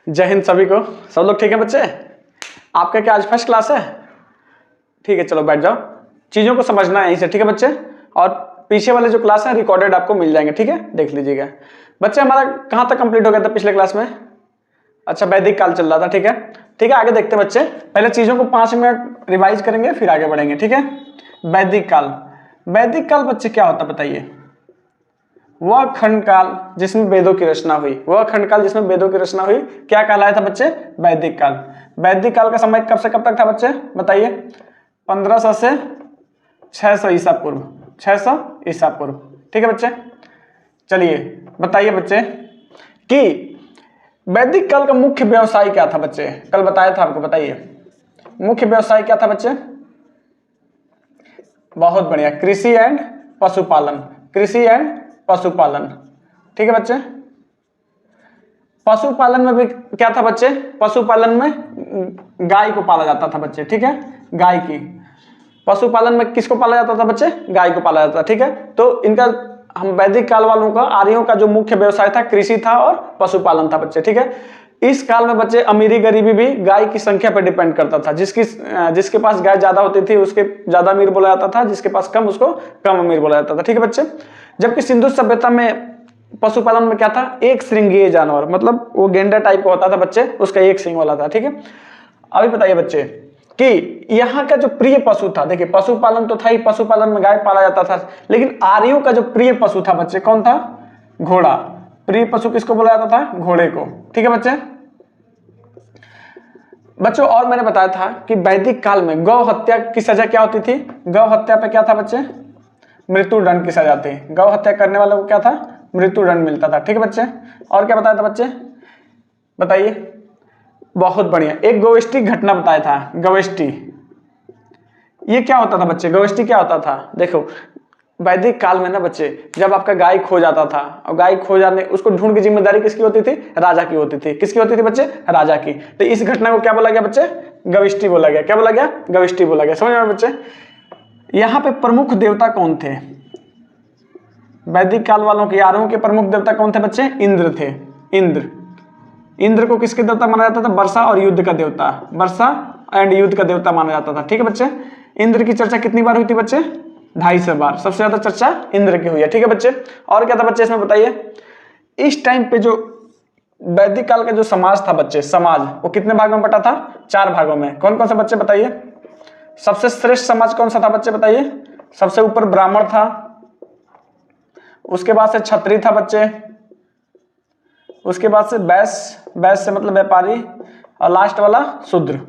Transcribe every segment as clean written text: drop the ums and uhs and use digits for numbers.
जय हिंद सभी को। सब लोग ठीक है बच्चे? आपका क्या आज फर्स्ट क्लास है? ठीक है, चलो बैठ जाओ। चीज़ों को समझना है यहीं से, ठीक है बच्चे? और पीछे वाले जो क्लास है रिकॉर्डेड आपको मिल जाएंगे, ठीक है? देख लीजिएगा। बच्चे हमारा कहाँ तक कंप्लीट हो गया था पिछले क्लास में? अच्छा, वैदिक काल चल रहा था, ठीक है? ठीक है, आगे देखते हैं बच्चे। पहले चीज़ों को 5 मिनट रिवाइज करेंगे, फिर आगे बढ़ेंगे, ठीक है? वैदिक काल। वैदिक काल बच्चे क्या होता बताइए? वह खंड काल जिसमें वेदों की रचना हुई, वह खंड काल जिसमें वेदों की रचना हुई क्या कहलाया था बच्चे? वैदिक काल। वैदिक काल का समय कब से कब तक था बच्चे बताइए? 1500 से 600 ईसा पूर्व। 600 ईसा पूर्व, ठीक है बच्चे? चलिए बताइए बच्चे कि वैदिक काल का मुख्य व्यवसाय क्या था बच्चे? कल बताया था आपको, बताइए मुख्य व्यवसाय क्या था बच्चे? बहुत बढ़िया, कृषि एंड पशुपालन। कृषि एंड पशुपालन, ठीक है बच्चे? पशुपालन में भी क्या था बच्चे? पशुपालन में गाय को पाला जाता था बच्चे, ठीक है? गाय की। पशुपालन में किसको पाला जाता था बच्चे? गाय को पाला जाता था, ठीक है? तो इनका हम वैदिक काल वालों का, आर्यों का जो मुख्य व्यवसाय था कृषि था और पशुपालन था बच्चे, ठीक है? इस काल में बच्चे अमीरी गरीबी भी गाय की संख्या पर डिपेंड करता था। जिसके पास गाय ज्यादा होती थी उसके ज्यादा अमीर बोला जाता था, जिसके पास कम उसको कम अमीर बोला जाता था, ठीक है बच्चे? जबकि सिंधु सभ्यता में पशुपालन में क्या था? एक श्रृंगीय जानवर, मतलब वो गेंडा टाइप का होता था बच्चे, उसका एक श्रृंग वाला था, ठीक है? अभी बताइए बच्चे कि यहाँ का जो प्रिय पशु था, देखिए पशुपालन तो था ही, पशुपालन में गाय पाला जाता था, लेकिन आर्यों का जो प्रिय पशु था बच्चे कौन था? घोड़ा। प्रिय पशु किसको बोला जाता था? घोड़े को, ठीक है बच्चे? बच्चों और मैंने बताया था कि वैदिक काल में गौ हत्या की सजा क्या होती थी? गौ हत्या पे क्या था बच्चे? मृत्युदंड की सजा थी। गौ हत्या करने वालों को क्या था? मृत्युदंड मिलता था, ठीक है बच्चे? और क्या बताया था बच्चे बताइए? बहुत बढ़िया, एक गौष्ठी घटना बताया था। गौष्ठी ये क्या होता था बच्चे? गौष्ठी क्या होता था? देखो वैदिक काल में ना बच्चे, जब आपका गाय खो जाता था और गाय खो जाने उसको ढूंढ की जिम्मेदारी किसकी होती थी? राजा की होती थी। किसकी होती थी बच्चे? राजा की। तो इस घटना को क्या बोला गया बच्चे? गौष्ठी बोला गया। क्या बोला गया? गौष्ठी बोला गया। समझ में बच्चे? यहाँ पे प्रमुख देवता कौन थे? वैदिक काल वालों के, आर्यों के प्रमुख देवता कौन थे बच्चे? इंद्र थे। इंद्र। इंद्र को किसके देवता माना जाता था? वर्षा और युद्ध का देवता। वर्षा एंड युद्ध का देवता माना जाता था, ठीक है बच्चे? इंद्र की चर्चा कितनी बार हुई थी बच्चे? 250 बार। सबसे ज्यादा चर्चा इंद्र की हुई है, ठीक है बच्चे? और क्या था बच्चे इसमें बताइए? इस टाइम पे जो वैदिक काल का जो समाज था बच्चे, समाज वो कितने भाग में बटा था? 4 भागों में। कौन कौन सा बच्चे बताइए? सबसे श्रेष्ठ समाज कौन सा था बच्चे बताइए? सबसे ऊपर ब्राह्मण था, उसके बाद से क्षत्रिय था बच्चे, उसके बाद से वैश्य, वैश्य मतलब व्यापारी, और लास्ट वाला शूद्र,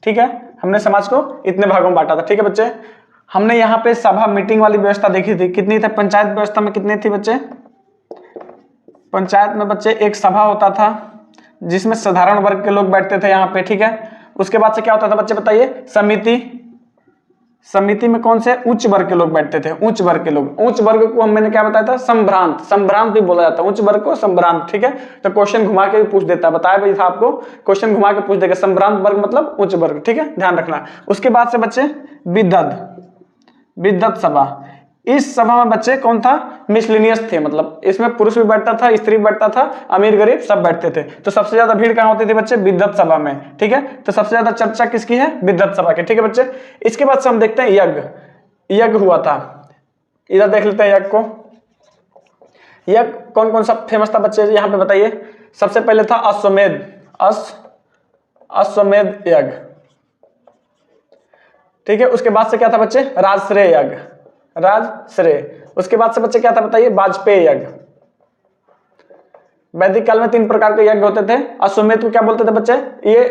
ठीक है? हमने समाज को इतने भागों में बांटा था, ठीक है बच्चे? हमने यहाँ पे सभा मीटिंग वाली व्यवस्था देखी थी, कितनी थी? पंचायत व्यवस्था में कितनी थी बच्चे? पंचायत में बच्चे एक सभा होता था जिसमें साधारण वर्ग के लोग बैठते थे यहाँ पे, ठीक है? उसके बाद से क्या होता था बच्चे बताइए? समिति। समिति में कौन से? उच्च वर्ग के लोग बैठते थे। उच्च वर्ग के लोग, उच्च वर्ग को मैंने क्या बताया था? संभ्रांत। संभ्रांत भी बोला जाता है उच्च वर्ग को, संभ्रांत, ठीक है? तो क्वेश्चन घुमा के भी पूछ देता है, बताया भाई था आपको, क्वेश्चन घुमा के पूछ देगा। संभ्रांत वर्ग मतलब उच्च वर्ग, ठीक है? ध्यान रखना। उसके बाद से बच्चे विदध। विदध सभा। इस सभा में बच्चे कौन था? मिसलिनियस थे, मतलब इसमें पुरुष भी बैठता था, स्त्री भी बैठता था, अमीर गरीब सब बैठते थे। तो सबसे ज्यादा भीड़ कहाँ होती थी बच्चे? विदध सभा में, ठीक है? तो सबसे ज्यादा चर्चा किसकी है? विदध सभा की, ठीक है बच्चे? इसके बाद से हम देखते हैं यज्ञ। यज्ञ हुआ था, इधर देख लेते हैं यज्ञ को। यज्ञ कौन कौन सा फेमस था बच्चे यहाँ पे बताइए? सबसे पहले था अश्वमेध। अश्वमेध यज्ञ, ठीक है? उसके बाद से क्या था बच्चे? राजश्रेय यज्ञ। राजश्रेय। उसके बाद से बच्चे क्या था बताइए? वाजपेयी यज्ञ। वैदिक काल में 3 प्रकार के यज्ञ होते थे। अश्वमेध को क्या बोलते थे बच्चे? ये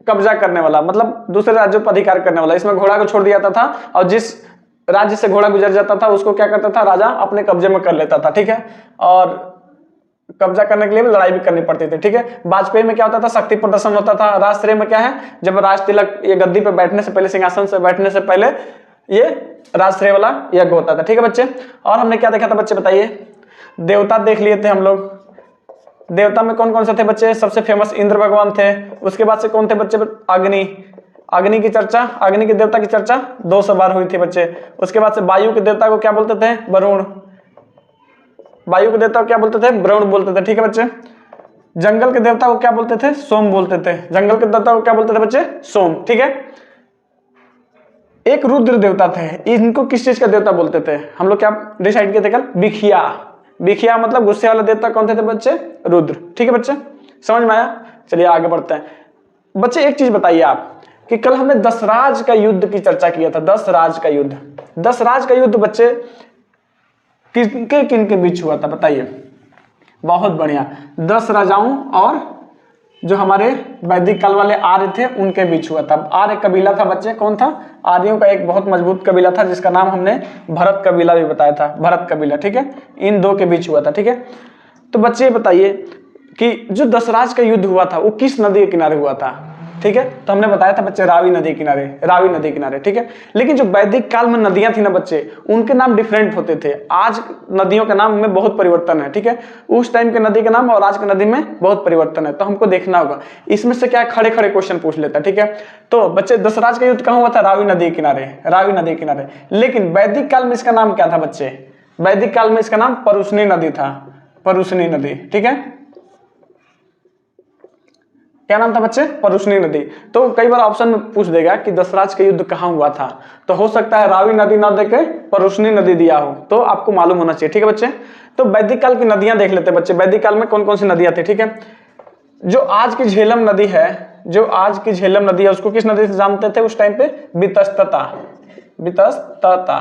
कब्जा करने वाला, मतलब दूसरे राज्यों पर अधिकार करने वाला। इसमें घोड़ा को छोड़ दिया जाता था और जिस राज्य से घोड़ा गुजर जाता था उसको क्या करता था? राजा अपने कब्जे में कर लेता था, ठीक है? और कब्जा करने के लिए लड़ाई भी करनी पड़ती थी, ठीक है? वाजपेयी में क्या होता था? शक्ति प्रदर्शन होता था। राजश्रेय में क्या है? जब राज तिलक ये गद्दी पे बैठने से पहले, सिंहासन से बैठने से पहले ये राजश्रेय वाला यज्ञ होता था, ठीक है बच्चे? और हमने क्या देखा था बच्चे बताइए? देवता देख लिए थे हम लोग। देवता में कौन कौन से थे बच्चे? सबसे फेमस इंद्र भगवान थे। उसके बाद से कौन थे बच्चे? अग्नि। अग्नि की चर्चा, अग्नि के देवता की चर्चा 200 बार हुई थी बच्चे। उसके बाद से वायु के देवता को क्या बोलते थे? वरुण। वायु के देवता को क्या बोलते थे? वरुण बोलते थे, ठीक है बच्चे? जंगल के देवता को क्या बोलते थे? सोम बोलते थे। जंगल के देवता को क्या बोलते थे बच्चे? सोम। ठीक है। एक रुद्र देवता थे, इनको किस चीज का देवता बोलते थे? हम लोग क्या डिसाइड किए थे कल? बिखिया। बिखिया मतलब गुस्से वाला देवता कौन थे बच्चे? रुद्र। ठीक है बच्चे, समझ में आया? चलिए आगे बढ़ते हैं बच्चे। एक चीज बताइए आप कि कल हमने दशराज का युद्ध की चर्चा किया था। दशराज का युद्ध, दशराज का युद्ध बच्चे किनके किनके बीच हुआ था बताइए? बहुत बढ़िया, 10 राजाओं और जो हमारे वैदिक काल वाले आर्य थे उनके बीच हुआ था। आर्य कबीला था बच्चे, कौन था? आर्यों का एक बहुत मजबूत कबीला था जिसका नाम हमने भरत कबीला भी बताया था। भरत कबीला, ठीक है, इन दो के बीच हुआ था। ठीक है, तो बच्चे बताइए कि जो दशराज का युद्ध हुआ था वो किस नदी के किनारे हुआ था? ठीक है, तो हमने बताया था बच्चे रावी नदी किनारे, रावी नदी किनारे। ठीक है, लेकिन जो वैदिक काल में नदियां थी ना बच्चे, उनके नाम डिफरेंट होते थे। आज नदियों के नाम में बहुत परिवर्तन है। ठीक है, उस टाइम के नदी के नाम और आज के नदी में बहुत परिवर्तन है, तो हमको देखना होगा। इसमें से क्या खड़े खड़े क्वेश्चन पूछ लेता है। ठीक है, तो बच्चे दशराज का युद्ध कहाँ हुआ था? रावी नदी किनारे, रावी नदी किनारे। लेकिन वैदिक काल में इसका नाम क्या था बच्चे? वैदिक काल में इसका नाम परुष्णी नदी था। परुष्णी नदी। ठीक है, क्या नाम था बच्चे? परुष्णी नदी। तो कई बार ऑप्शन में पूछ देगा कि दशराज का युद्ध कहाँ हुआ था, तो हो सकता है रावी नदी ना देके परुष्णी नदी दिया हो, तो आपको मालूम होना चाहिए। ठीक है बच्चे, तो वैदिक काल की नदियां देख लेते हैं बच्चे। वैदिक काल में कौन कौन सी नदियां थी? ठीक है, जो आज की झेलम नदी है, जो आज की झेलम नदी है उसको किस नदी से जानते थे उस टाइम पे? वितस्तता। वितस्तता,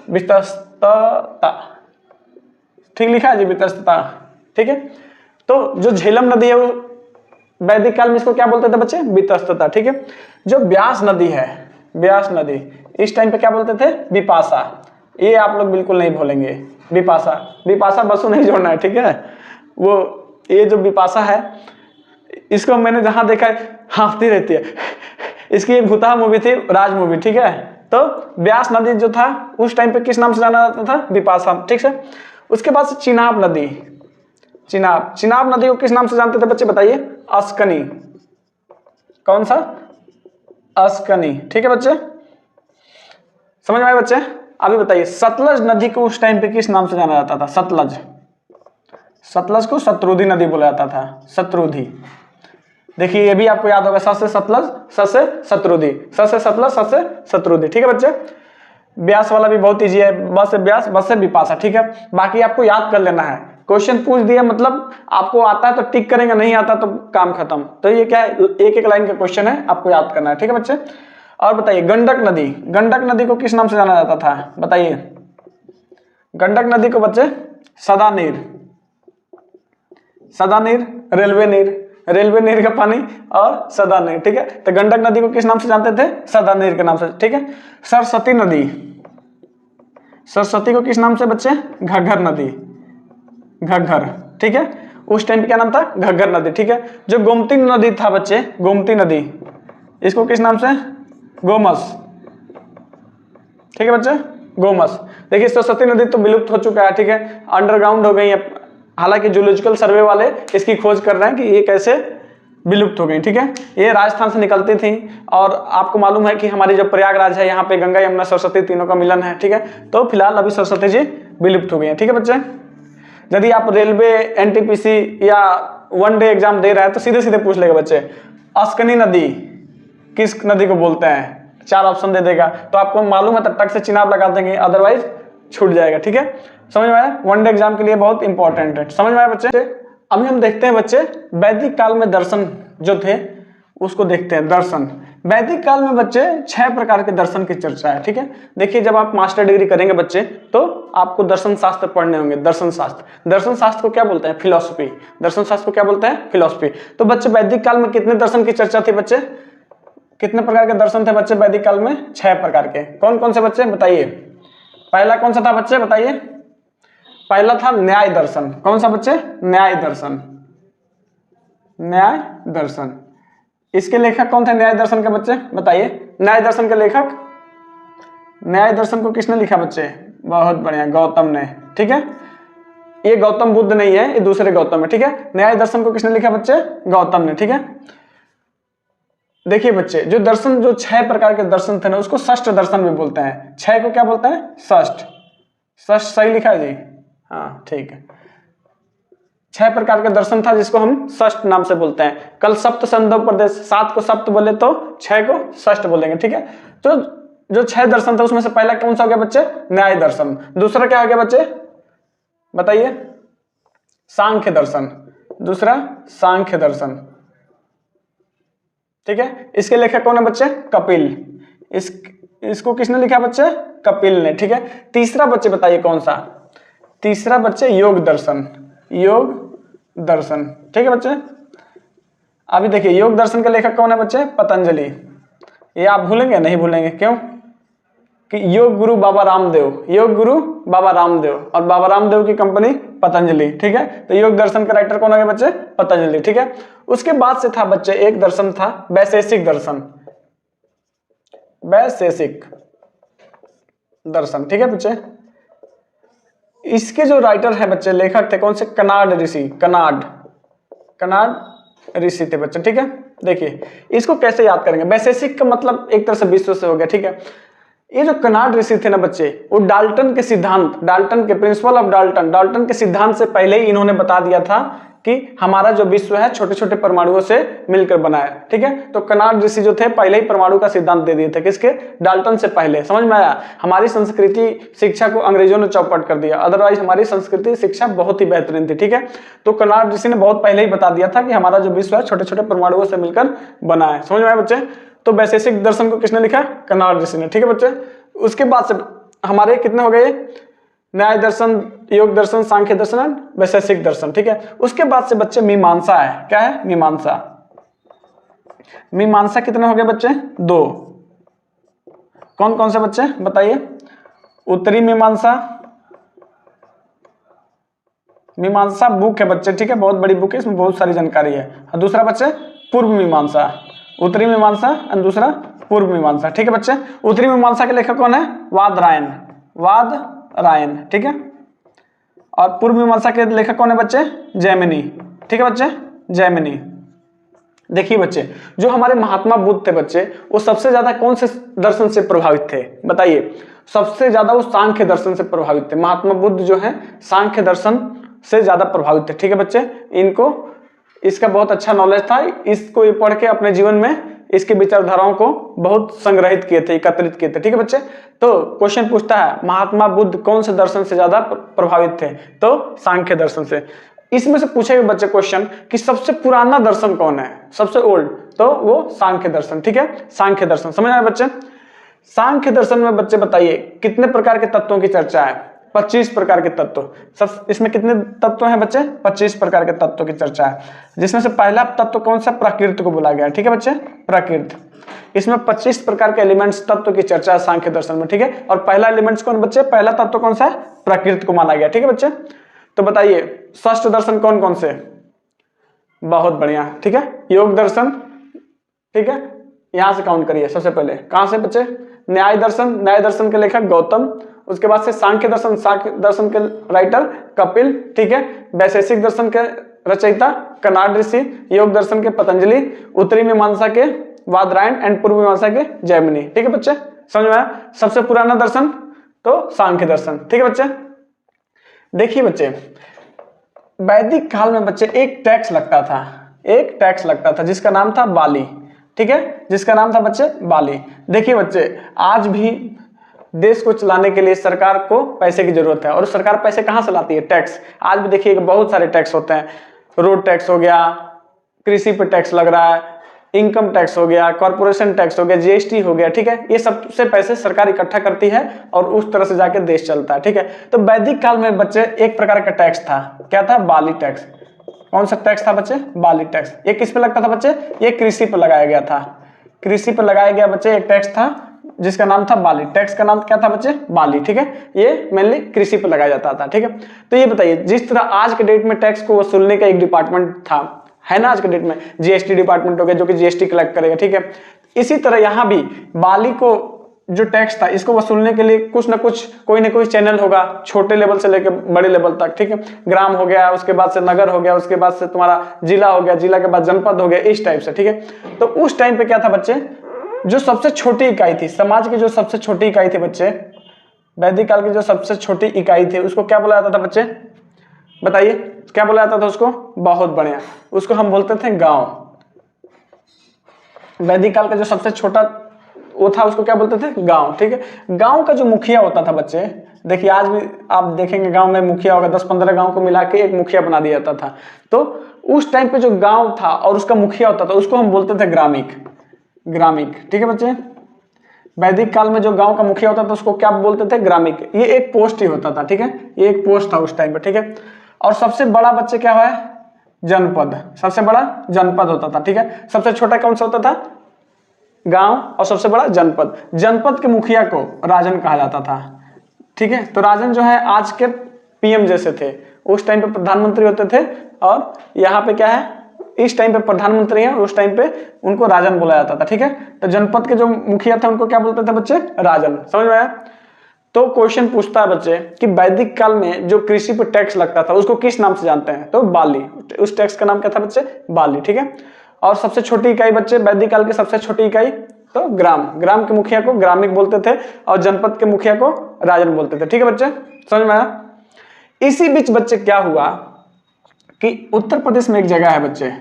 वितस्तता, ठीक लिखा है जी, वितस्तता। ठीक है, तो जो झेलम नदी है वो वैदिक काल में इसको क्या बोलते थे बच्चे? वितस्तता। ठीक है, जो ब्यास नदी है, ब्यास नदी, इस टाइम पे क्या बोलते थे? विपाशा। ये आप लोग बिल्कुल नहीं भूलेंगे, विपाशा। विपाशा बसु नहीं जोड़ना है। ठीक है, वो ये जो विपाशा है इसको मैंने जहां देखा है हाँफती रहती है। इसकी एक भूतहा मूवी थी, राज मूवी। ठीक है, तो ब्यास नदी जो था उस टाइम पे किस नाम से जाना जाता था? विपाशा। ठीक है, उसके बाद से चिनाब नदी। चिनाब, चिनाब नदी को किस नाम से जानते थे बच्चे बताइए? अस्कनी। कौन सा? अस्कनी। ठीक है बच्चे, समझ में आए बच्चे? अभी बताइए सतलज नदी को उस टाइम पे किस नाम से जाना जाता था? सतलज। सतलज को शत्रुधि नदी बोला जाता था। शत्रुधि। देखिए ये भी आपको याद होगा, स से सतलज, स से शत्रुधि, स से सतलज, स से शत्रुधि। ठीक है बच्चे, ब्यास वाला भी बहुत ईजी है, ब से ब्यास, ब से विपाशा। ठीक है, बाकी आपको याद कर लेना है। क्वेश्चन पूछ दिया मतलब आपको आता है तो टिक करेंगे, नहीं आता तो काम खत्म। तो ये क्या है? एक एक लाइन का क्वेश्चन है, आपको याद करना है। ठीक है बच्चे, और बताइए गंडक नदी। गंडक नदी को किस नाम से जाना जाता था बताइए? गंडक नदी को बच्चे सदा नीर। सदा नीर, रेलवे नीर, रेलवे नीर का पानी और सदा नीर। ठीक है, तो गंडक नदी को किस नाम से जानते थे? सदा नीर के नाम से। ठीक है, सरस्वती नदी। सरस्वती को किस नाम से बच्चे? घग्घर नदी। घग्घर। ठीक है, उस टाइम पे क्या नाम था? घग्घर नदी। ठीक है, जो गोमती नदी था बच्चे, गोमती नदी, इसको किस नाम से? गोमस। ठीक है बच्चे, गोमस। देखिए सरस्वती नदी तो विलुप्त हो चुका है। ठीक है, अंडरग्राउंड हो गई है, हालांकि जूलॉजिकल सर्वे वाले इसकी खोज कर रहे हैं कि ये कैसे विलुप्त हो गई। ठीक है, ये राजस्थान से निकलती थी और आपको मालूम है कि हमारी जो प्रयागराज है यहाँ पे गंगा यमुना सरस्वती तीनों का मिलन है। ठीक है, तो फिलहाल अभी सरस्वती जी विलुप्त हो गई है। ठीक है बच्चे, यदि आप रेलवे, एनटीपीसी या वन डे एग्जाम दे रहे हैं तो सीधे सीधे पूछ लेगा बच्चे अस्कनी नदी किस नदी को बोलते हैं? 4 ऑप्शन दे देगा, तो आपको मालूम है तब तक से चिनाब लगा देंगे, अदरवाइज छूट जाएगा। ठीक है, समझ में आया? वन डे एग्जाम के लिए बहुत इंपॉर्टेंट है। समझ में आया बच्चे? अभी हम देखते हैं बच्चे वैदिक काल में दर्शन जो थे उसको देखते हैं। दर्शन, वैदिक काल में बच्चे 6 प्रकार के दर्शन की चर्चा है। ठीक है, देखिए जब आप मास्टर डिग्री करेंगे बच्चे तो आपको दर्शन शास्त्र पढ़ने होंगे। दर्शन शास्त्र, दर्शन शास्त्र को क्या बोलते हैं? फिलॉसफी। दर्शन शास्त्र को क्या बोलते हैं? फिलॉसफी। तो बच्चे वैदिक काल में कितने दर्शन की चर्चा थी बच्चे? कितने प्रकार के दर्शन थे बच्चे वैदिक काल में? 6 प्रकार के। कौन कौन से बच्चे बताइए? पहला कौन सा था बच्चे बताइए? पहला था न्याय दर्शन। कौन सा बच्चे? न्याय दर्शन। न्याय दर्शन। इसके लेखक कौन थे न्याय दर्शन के बच्चे बताइए? न्याय दर्शन के लेखक, न्याय दर्शन को किसने लिखा बच्चे? बहुत बढ़िया, गौतम ने। ठीक है, ये गौतम बुद्ध नहीं है, ये दूसरे गौतम है। ठीक है, न्याय दर्शन को किसने लिखा बच्चे? गौतम ने। ठीक है, देखिए बच्चे जो दर्शन, जो 6 प्रकार के दर्शन थे ना उसको षष्ठ दर्शन भी बोलते हैं। 6 को क्या बोलते हैं? षष्ठ। षष्ठ सही लिखा है जी? हाँ ठीक है। 6 प्रकार के दर्शन था जिसको हम षष्ठ नाम से बोलते हैं। कल सप्त संदोपदेश, 7 को सप्त बोले तो 6 को षष्ठ बोलेंगे, ठीक है। तो जो 6 दर्शन था उसमें से पहला कौन सा हो गया बच्चे? न्याय दर्शन। दूसरा क्या हो गया बच्चे? बताइए। सांख्य दर्शन। दूसरा सांख्य दर्शन, ठीक है। इसके लेखक कौन है बच्चे? कपिल। इसको किसने लिखा बच्चे? कपिल ने, ठीक है। तीसरा बच्चे बताइए कौन सा? तीसरा बच्चे योग दर्शन। योग दर्शन, ठीक है बच्चे। अभी देखिए योग दर्शन के लेखक कौन है बच्चे? पतंजलि। ये आप भूलेंगे? नहीं भूलेंगे। क्यों? कि योग गुरु बाबा रामदेव, योग गुरु बाबा रामदेव, और बाबा रामदेव की कंपनी पतंजलि, ठीक है। तो योग दर्शन का राइटर कौन है बच्चे? पतंजलि, ठीक है। उसके बाद से था बच्चे एक दर्शन था वैशेषिक दर्शन। वैशेषिक दर्शन, ठीक है बच्चे। इसके जो राइटर है बच्चे, लेखक थे कौन से? कनाड ऋषि। कनाड ऋषि थे बच्चे, ठीक है। देखिए इसको कैसे याद करेंगे? वैशेषिक का मतलब एक तरह से विश्व से हो गया, ठीक है। ये जो कनाड ऋषि थे ना बच्चे, वो डाल्टन के सिद्धांत, डाल्टन के प्रिंसिपल ऑफ डाल्टन के सिद्धांत से पहले ही इन्होंने बता दिया था कि हमारा जो विश्व है छोटे छोटे परमाणुओं से मिलकर बना है, ठीक है। तो कनाड ऋषि जो थे पहले ही परमाणु का सिद्धांत दे दिए थे। किसके? डाल्टन से पहले। समझ में आया? हमारी संस्कृति शिक्षा को अंग्रेजों ने चौपट कर दिया, अदरवाइज हमारी संस्कृति शिक्षा बहुत ही बेहतरीन थी, ठीक है। तो कनाड ऋषि ने बहुत पहले ही बता दिया था कि हमारा जो विश्व है छोटे छोटे परमाणुओं से मिलकर बना है। समझ में आया बच्चे? तो वैशेषिक दर्शन को किसने लिखा? कनाड ऋषि ने, ठीक है बच्चे। उसके बाद से हमारे कितने हो गए? न्याय दर्शन, योग दर्शन, सांख्य दर्शन, वैशेषिक दर्शन, ठीक है। उसके बाद से बच्चे मीमांसा है। क्या है? मीमांसा। मीमांसा कितने हो गए बच्चे? 2। कौन कौन से बच्चे बताइए? उत्तरी मीमांसा, मीमांसा बुक है बच्चे, ठीक है, बहुत बड़ी बुक है, इसमें बहुत सारी जानकारी है। और दूसरा बच्चे पूर्व मीमांसा। उत्तरी मीमांसा और दूसरा पूर्व मीमांसा, ठीक है बच्चे। उत्तरी मीमांसा के लेखक कौन है? वादरायण, ठीक है। और पूर्व मीमांसा के लेखक कौन है बच्चे? जैमिनी, ठीक है बच्चे, जैमिनी। देखिए बच्चे, जो हमारे महात्मा बुद्ध थे बच्चे, वो सबसे ज्यादा कौन से दर्शन से प्रभावित थे? बताइए। सबसे ज्यादा वो सांख्य दर्शन से प्रभावित थे। महात्मा बुद्ध जो है सांख्य दर्शन से ज्यादा प्रभावित थे, ठीक है बच्चे। इनको इसका बहुत अच्छा नॉलेज था, इसको ये पढ़ के अपने जीवन में इसकी विचारधाराओं को बहुत संग्रहित किए थे, एकत्रित किए थे, ठीक है बच्चे। तो क्वेश्चन पूछता है महात्मा बुद्ध कौन से दर्शन से ज्यादा प्रभावित थे? तो सांख्य दर्शन से। इसमें से पूछेगा बच्चे क्वेश्चन कि सबसे पुराना दर्शन कौन है, सबसे ओल्ड, तो वो सांख्य दर्शन, ठीक है, सांख्य दर्शन। समझ आए बच्चे? सांख्य दर्शन में बच्चे बताइए कितने प्रकार के तत्वों की चर्चा है? 25 प्रकार के तत्व। सब इसमें कितने तत्व हैं बच्चे? 25 प्रकार के तत्वों की चर्चा है, जिसमें से पहला तत्व कौन सा? प्रकृति को बोला गया, ठीक है बच्चे, प्रकृति। इसमें 25 प्रकार के एलिमेंट्स तत्व की चर्चा है सांख्य दर्शन में, ठीक है। और पहला एलिमेंट्स कौन बच्चे? पहला तत्व कौन सा है? प्रकृति को माना गया, ठीक है बच्चे। तो बताइए षष्ठ दर्शन कौन कौन से? बहुत बढ़िया, ठीक है। योग दर्शन, ठीक है, यहां से काउंट करिए। सबसे पहले कहां से बच्चे? न्याय दर्शन, न्याय दर्शन के लेखक गौतम। उसके बाद से सांख्य दर्शन, सांख्य दर्शन के राइटर कपिल, ठीक है। वैशेषिक दर्शन के रचयिता कनाड ऋषि, योग दर्शन के पतंजलि, उत्तरी मीमांसा के वादरायण एंड पूर्व मीमांसा के जैमिनी, ठीक है बच्चे। समझ में आया? सबसे पुराना दर्शन तो सांख्य दर्शन, ठीक है बच्चे। देखिए बच्चे, वैदिक काल में बच्चे एक टैक्स लगता था जिसका नाम था बाली, ठीक है, जिसका नाम था बच्चे बाली। देखिए बच्चे, आज भी देश को चलाने के लिए सरकार को पैसे की जरूरत है, और सरकार पैसे कहां से लाती है? टैक्स। आज भी देखिए बहुत सारे टैक्स होते हैं, रोड टैक्स हो गया, कृषि पे टैक्स लग रहा है, इनकम टैक्स हो गया, कॉर्पोरेशन टैक्स हो गया, जीएसटी हो गया, ठीक है। ये सबसे पैसे सरकार इकट्ठा करती है और उस तरह से जाके देश चलता है, ठीक है। तो वैदिक काल में बच्चे एक प्रकार का टैक्स था, क्या था? बाली टैक्स। कौन सा टैक्स था बच्चे? बाली टैक्स। ये किस पे लगता था बच्चे? ये कृषि पर लगाया गया था। कृषि पर लगाया गया बच्चे एक टैक्स था जिसका नाम था बाली। टैक्स का नाम क्या था बच्चे? बाली, ठीक है। ये मेनली कृषि पर लगाया जाता था, ठीक है। तो ये बताइए, जिस तरह आज के डेट में टैक्स को वसूलने का एक डिपार्टमेंट था, है ना, आज के डेट में जीएसटी डिपार्टमेंट हो गया जो कि जीएसटी कलेक्ट करेगा, ठीक है। इसी तरह यहाँ भी बाली को जो टैक्स था इसको वसूलने के लिए कुछ ना कुछ कोई ना कोई चैनल होगा, छोटे लेवल से लेकर बड़े लेवल तक, ठीक है। ग्राम हो गया, उसके बाद से नगर हो गया, उसके बाद से तुम्हारा जिला हो गया, जिला के बाद जनपद हो गया, इस टाइप से, ठीक है। तो उस टाइम पे क्या था बच्चे? जो सबसे छोटी इकाई थी समाज की, जो सबसे छोटी इकाई थी बच्चे, वैदिक काल की जो सबसे छोटी इकाई थी, उसको क्या बोला जाता था बच्चे? बताइए क्या बोला जाता था उसको? बहुत बढ़िया, उसको हम बोलते थे गांव। वैदिक काल का जो सबसे छोटा वो था उसको क्या बोलते थे? गांव। ठीक है, गांव का जो मुखिया होता था बच्चे, देखिए आज भी आप देखेंगे गांव में मुखिया होगा, 10-15 गांव को मिला के एक मुखिया बना दिया जाता था। तो उस टाइम पे जो गांव था और उसका मुखिया होता था उसको हम बोलते थे ग्रामिक। ग्रामिक, ठीक है बच्चे। वैदिक काल में जो गांव का मुखिया होता था उसको क्या बोलते थे? ग्रामिक। ये एक पोस्ट ही होता था, ठीक है, ये एक पोस्ट था उस टाइम पे, ठीक है। और सबसे बड़ा बच्चे क्या है? जनपद। सबसे बड़ा जनपद होता था, ठीक है। सबसे छोटा कौन सा होता था? गांव। और सबसे बड़ा जनपद। जनपद के मुखिया को राजन कहा जाता था, ठीक है। तो राजन जो है आज के पीएम जैसे थे, उस टाइम पे प्रधानमंत्री होते थे। और यहाँ पे क्या है? इस टाइम पे प्रधानमंत्री है, उस टाइम पे उनको राजन बोला जाता था, ठीक है। तो जनपद के जो मुखिया थे उनको क्या बोलते थे बच्चे? राजन। समझ में आया? तो क्वेश्चन पूछता है बच्चे कि वैदिक काल में जो कृषि पर टैक्स लगता था उसको किस नाम से जानते हैं? तो बाली। उस टैक्स का नाम क्या था बच्चे? बाली, ठीक है। और सबसे छोटी इकाई बच्चे, वैदिक काल की सबसे छोटी इकाई तो ग्राम। ग्राम के मुखिया को ग्रामिक बोलते थे और जनपद के मुखिया को राजन बोलते थे, ठीक है बच्चे। समझ में आया? इसी बीच बच्चे क्या हुआ कि उत्तर प्रदेश में एक जगह है बच्चे,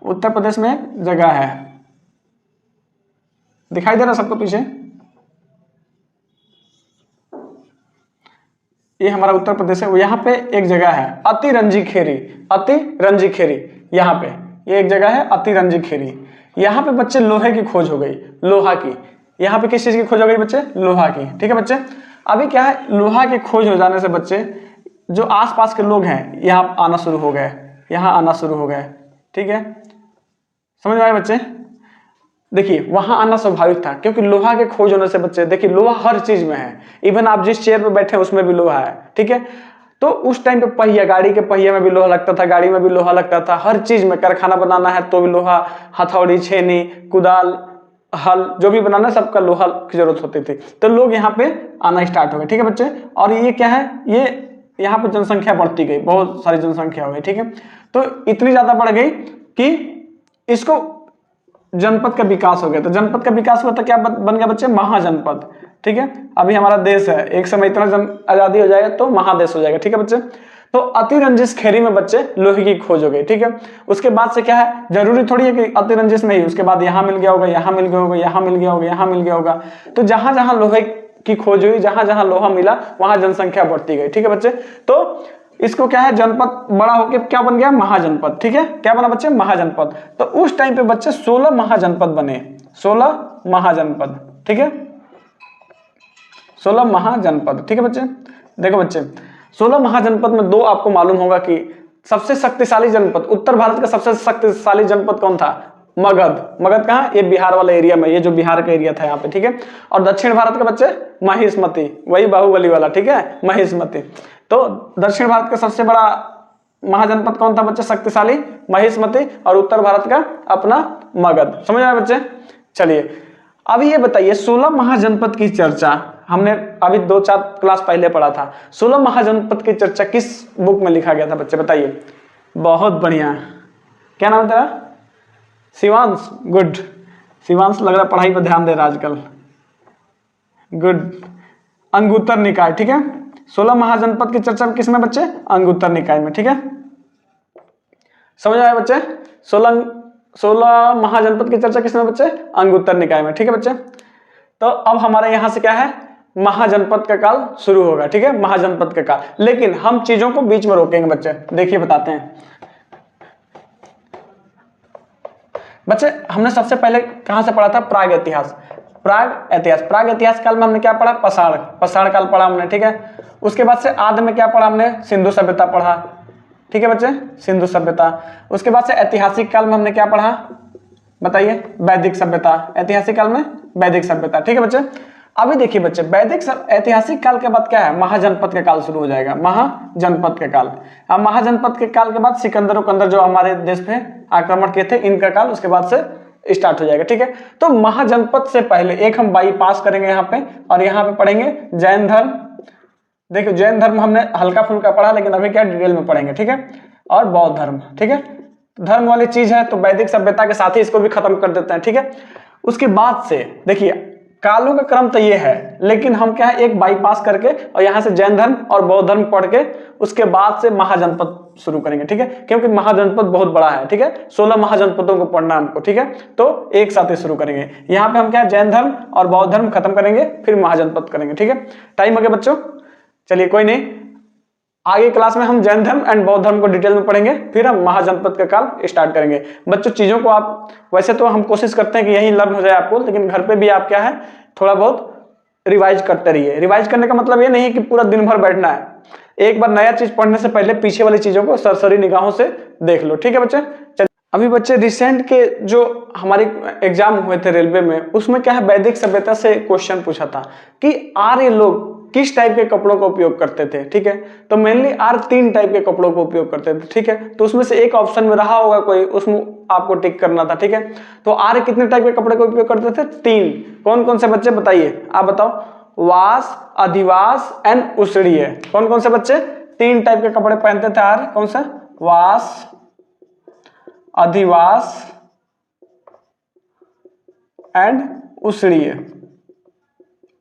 उत्तर प्रदेश में एक जगह है, दिखाई दे रहा सबको पीछे? ये हमारा उत्तर प्रदेश है। यहाँ पे एक जगह है अतिरंजी खेरी। अतिरंजी खेरी, यहाँ पे ये एक जगह है अतिरंजी खेरी। यहाँ पे बच्चे लोहे की खोज हो गई, लोहा की। यहाँ पे किस चीज की खोज हो गई बच्चे? लोहा की, ठीक है बच्चे। अभी क्या है, लोहा की खोज हो जाने से बच्चे जो आसपास के लोग हैं यहाँ आना शुरू हो गए, यहाँ आना शुरू हो गए, ठीक है। समझ में आए बच्चे? देखिए वहां आना स्वाभाविक था क्योंकि लोहा के खोज होने से बच्चे, देखिए लोहा हर चीज में है। इवन आप जिस चेयर पे बैठे हैं उसमें भी लोहा है, ठीक है। तो उस टाइम पे पहिया, गाड़ी के पहिए में भी लोहा लगता था, गाड़ी में भी लोहा लगता था, हर चीज में। कारखाना बनाना है तो भी लोहा, हथौड़ी, छेनी, कुदाल, हल, जो भी बनाना है सबका लोहा की जरूरत होती थी। तो लोग यहाँ पे आना स्टार्ट हो गए, ठीक है बच्चे। और ये क्या है, ये यहाँ पे जनसंख्या बढ़ती गई, बहुत सारी जनसंख्या हो गई, ठीक है। तो इतनी ज्यादा बढ़ गई कि इसको जनपद का विकास हो गया। तो जनपद का विकास हुआ तो क्या बन गया बच्चे? महाजनपद, ठीक है। अभी हमारा देश है, एक समय इतना आजादी हो जाएगा तो महादेश हो जाएगा, ठीक है बच्चे। तो अतिरंजिश खेरी में बच्चे लोहे की खोज हो गई, ठीक है। उसके बाद से क्या है, जरूरी थोड़ी है कि अतिरंजिश में ही, उसके बाद यहाँ मिल गया होगा, यहाँ मिल गया होगा, यहाँ मिल गया होगा, यहाँ मिल गया होगा। तो जहां जहां लोहे की खोज हुई, जहां जहां लोहा मिला, वहां जनसंख्या बढ़ती गई, ठीक है बच्चे। तो इसको क्या है, जनपद बड़ा होकर क्या बन गया? महाजनपद, ठीक है। क्या बना बच्चे? महाजनपद। तो उस टाइम पे बच्चे 16 महाजनपद बने, 16 महाजनपद, ठीक है। 16 महाजनपद, ठीक है बच्चे। देखो बच्चे 16 महाजनपद में दो आपको मालूम होगा कि सबसे शक्तिशाली जनपद, उत्तर भारत का सबसे शक्तिशाली जनपद कौन था? मगध। मगध कहाँ? ये बिहार वाले एरिया में, ये जो बिहार का एरिया था यहाँ पे, ठीक है। और दक्षिण भारत के बच्चे महिष्मति, वही बाहुबली वाला, ठीक है, महिष्मति। तो दक्षिण भारत का सबसे बड़ा महाजनपद कौन था बच्चे? शक्तिशाली महिष्मति। और उत्तर भारत का अपना मगध। समझ आए बच्चे? चलिए अभी ये बताइए 16 महाजनपद की चर्चा हमने अभी 2-4 क्लास पहले पढ़ा था। 16 महाजनपद की चर्चा किस बुक में लिखा गया था बच्चे? बताइए। बहुत बढ़िया, क्या नाम है तेरा? शिवांश। गुड, शिवांश लग रहा पढ़ाई पर ध्यान दे रहा आजकल। गुड, अंगुत्तर निकाय, ठीक है। 16 महाजनपद की चर्चा किसमें बच्चे? अंगुत्तर निकाय में, ठीक है। समझ आया बच्चे? 16 महाजनपद की चर्चा किसमें बच्चे? अंगुत्तर निकाय में, ठीक है बच्चे। तो अब हमारे यहां से क्या है, महाजनपद का काल शुरू होगा, ठीक है, महाजनपद का काल। लेकिन हम चीजों को बीच में रोकेंगे बच्चे। देखिए बताते हैं बच्चे। हमने सबसे पहले कहां से पढ़ा था? प्राग इतिहास। प्राग इतिहास, प्राग इतिहास काल में हमने क्या पढ़ा? पाषाण, पाषाण काल पढ़ा हमने, ठीक है। उसके बाद से आदि में क्या पढ़ा हमने? सिंधु सभ्यता पढ़ा, ठीक है बच्चे, सिंधु सभ्यता। उसके बाद से ऐतिहासिक काल में हमने क्या पढ़ा? बताइए। वैदिक सभ्यता। ऐतिहासिक काल में वैदिक सभ्यता, ठीक है बच्चे। अभी देखिए बच्चे, वैदिक ऐतिहासिक काल के बाद क्या है? महाजनपद का काल शुरू हो जाएगा, महाजनपद के काल। अब महाजनपद के काल के बाद सिकंदर उकंदर जो हमारे देश पे आक्रमण किए थे, इनका काल उसके बाद से स्टार्ट हो जाएगा, ठीक है। तो महाजनपद से पहले एक हम बाईपास करेंगे यहाँ पे, और यहाँ पे पढ़ेंगे जैन धर्म। देखिए जैन धर्म हमने हल्का फुल्का पढ़ा, लेकिन अभी क्या डिटेल में पढ़ेंगे, ठीक है। और बौद्ध धर्म, ठीक है। धर्म वाली चीज है तो वैदिक सभ्यता के साथ ही इसको भी खत्म कर देते हैं, ठीक है। उसके बाद से देखिए कालों का क्रम तो ये है, लेकिन हम क्या है एक बाईपास करके और यहाँ से जैन धर्म और बौद्ध धर्म पढ़ के उसके बाद से महाजनपद शुरू करेंगे, ठीक है, क्योंकि महाजनपद बहुत बड़ा है, ठीक है, 16 महाजनपदों को पढ़ना हमको, ठीक है, तो एक साथ ही शुरू करेंगे। यहाँ पे हम क्या जैन धर्म और बौद्ध धर्म खत्म करेंगे, फिर महाजनपद करेंगे, ठीक है। टाइम हो गया बच्चों, चलिए कोई नहीं, आगे क्लास में हम जैन धर्म एंड बौद्ध धर्म को डिटेल में पढ़ेंगे, फिर हम महाजनपद का काल स्टार्ट करेंगे। बच्चों चीजों को आप वैसे तो हम कोशिश करते हैं कि यही लर्न हो जाए आपको, लेकिन घर पे भी आप क्या है थोड़ा बहुत रिवाइज करते रहिए। रिवाइज करने का मतलब ये नहीं है कि पूरा दिन भर बैठना है, एक बार नया चीज पढ़ने से पहले पीछे वाली चीजों को सरसरी निगाहों से देख लो, ठीक है बच्चे। चलिए अभी बच्चे रिसेंट के जो हमारे एग्जाम हुए थे रेलवे में, उसमें क्या है वैदिक सभ्यता से क्वेश्चन पूछा था कि आर्य लोग किस टाइप के कपड़ों का उपयोग करते थे, ठीक है, तो मेनली आर्य 3 टाइप के कपड़ों का उपयोग करते थे, ठीक है, तो उसमें से एक ऑप्शन में रहा होगा कोई, उसमें आपको टिक करना था, ठीक है। तो आर्य कितने टाइप के कपड़े का उपयोग करते थे? 3। कौन कौन से बच्चे बताइए, आप बताओ। वास, अधिवास एंड उषणीय। कौन कौन से बच्चे 3 टाइप के कपड़े पहनते थे आर्य? कौन सा? वास, अधिवास एंड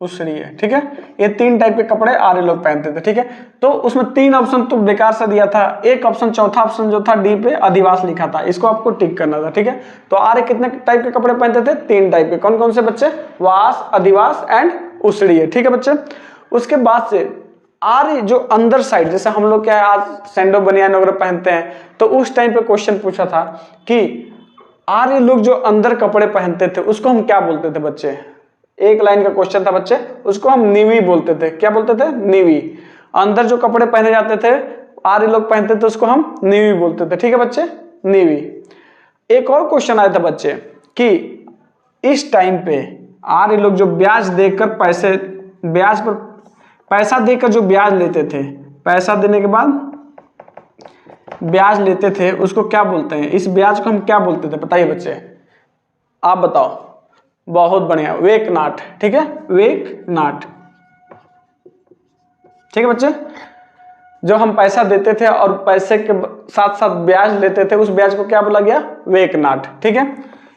उषणीय, ठीक है, ये 3 टाइप के कपड़े आर्य लोग पहनते थे, ठीक है। तो उसमें 3 ऑप्शन तो बेकार से दिया था, एक ऑप्शन चौथा ऑप्शन जो था डी पे अधिवास लिखा था, इसको आपको टिक करना था, ठीक है। तो आर्य कितने टाइप के कपड़े पहनते थे? 3 टाइप के। कौन कौन से बच्चे? वास, अधिवास एंड उषणीय, ठीक है बच्चे। उसके बाद से आर्य जो अंदर साइड, जैसे हम लोग क्या है आज सैंडो बनियान वगैरह पहनते हैं, तो उस टाइम पे क्वेश्चन पूछा था कि आर्य लोग जो अंदर कपड़े पहनते थे उसको हम क्या बोलते थे बच्चे? एक लाइन का क्वेश्चन था बच्चे, उसको हम नीवी बोलते थे। क्या बोलते थे? नीवी। अंदर जो कपड़े पहने जाते थे आर्य लोग पहनते थे उसको हम नीवी बोलते थे, ठीक है बच्चे, नीवी। एक और क्वेश्चन आया था बच्चे कि इस टाइम पे आर्य लोग जो ब्याज देकर ब्याज पर पैसा देकर जो ब्याज लेते थे, पैसा देने के बाद ब्याज लेते थे, उसको क्या बोलते हैं? इस ब्याज को हम क्या बोलते थे बताइए बच्चे, आप बताओ। बहुत बढ़िया, वेकनाट, ठीक है, वेकनाट, ठीक है बच्चे। जो हम पैसा देते थे और पैसे के साथ साथ ब्याज लेते थे, उस ब्याज को क्या बोला गया? वेकनाट, ठीक है।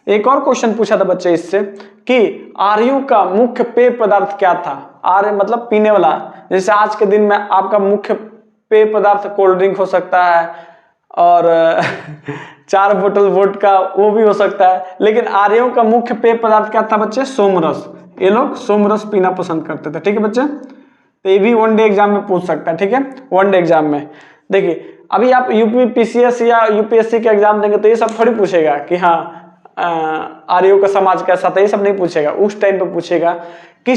एक और क्वेश्चन पूछा था बच्चे इससे कि आर्यों का मुख्य पेय पदार्थ क्या था? आर्य मतलब पीने वाला, जैसे आज के दिन में आपका मुख्य पेय पदार्थ कोल्ड ड्रिंक हो सकता है और 4 बोतल वोडका वो भी हो सकता है, लेकिन आर्यों का मुख्य पेय पदार्थ क्या था बच्चे? सोमरस। ये लोग सोमरस पीना पसंद करते थे, ठीक है बच्चे। तो ये भी वन डे एग्जाम में पूछ सकता है, ठीक है, वन डे एग्जाम में। देखिए अभी आप यूपी पीसीएस या यूपीएससी का एग्जाम देंगे तो ये सब थोड़ी पूछेगा कि हाँ आर्यों का समाज कैसा था, ये सब नहीं पूछेगा। उस टाइम पे पूछेगा कि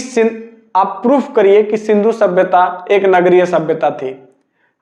आप प्रूफ करिए कि सिंधु सभ्यता एक नगरीय सभ्यता थी।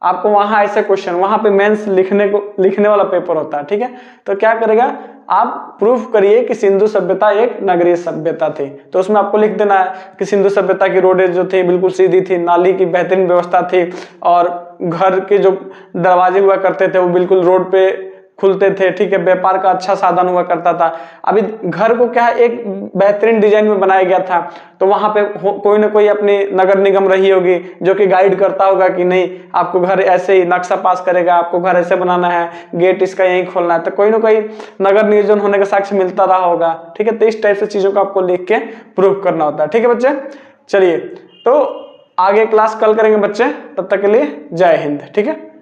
आपको वहां ऐसे क्वेश्चन, वहां पे मेंस लिखने वाला पेपर होता है, ठीक है। तो क्या करेगा, आप प्रूफ करिए कि सिंधु सभ्यता एक नगरीय सभ्यता थी, तो उसमें आपको लिख देना है कि सिंधु सभ्यता की रोडें जो थी बिल्कुल सीधी थी, नाली की बेहतरीन व्यवस्था थी और घर के जो दरवाजे हुआ करते थे वो बिल्कुल रोड पे खुलते थे, ठीक है, व्यापार का अच्छा साधन हुआ करता था। अभी घर को क्या है एक बेहतरीन डिजाइन में बनाया गया था, तो वहां पे कोई ना कोई अपनी नगर निगम रही होगी जो कि गाइड करता होगा कि नहीं आपको घर ऐसे ही नक्शा पास करेगा, आपको घर ऐसे बनाना है, गेट इसका यहीं खोलना है, तो कोई ना कोई नगर नियोजन होने का साक्ष्य मिलता रहा होगा, ठीक है। तो इस टाइप से चीजों को आपको लिख के प्रूफ करना होता है, ठीक है बच्चे। चलिए तो आगे क्लास कल करेंगे बच्चे, तब तक के लिए जय हिंद, ठीक है।